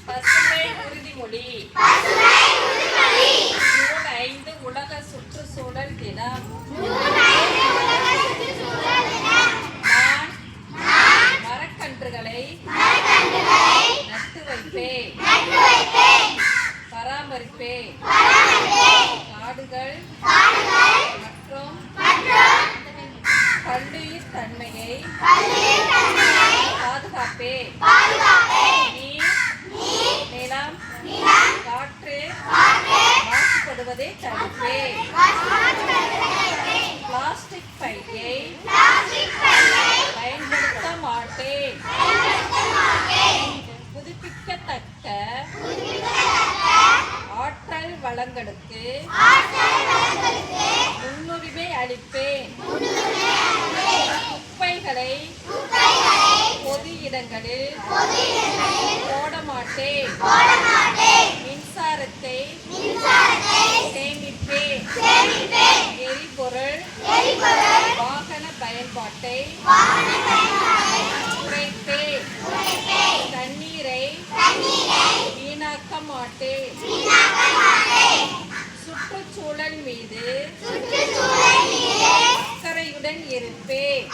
பசுமை உறுதிமொழி. ஜூன் 5 உலக சுற்றுச்சூழல் தினம். நான் மரக்கன்றுகளை நட்டு வைப்பேன், பராமரிப்பேன். காடுகள் மற்றும் பல்லுயிர் தன்மையை பாதுகாப்பேன். நீர், நிலம், காற்று மாசுபடுவதை தடுப்பேன். பிளாஸ்டிக் பையை பயன்படுத்த மாட்டேன். புதுப்பிக்கத்தக்க ஆற்றல் வளங்களுக்கு முன்னுரிமை அளிப்பேன். குப்பைகளை பொது இடங்களில் போட மாட்டேன். மின்சாரத்தை சேமிப்பேன். எரிபொருள் வாகன பயன்பாட்டை குறைப்பேன். தண்ணீரை வீணாக்க மாட்டேன். சுற்றுச்சூழல் மீது அக்கறையுடன் இருப்பேன்.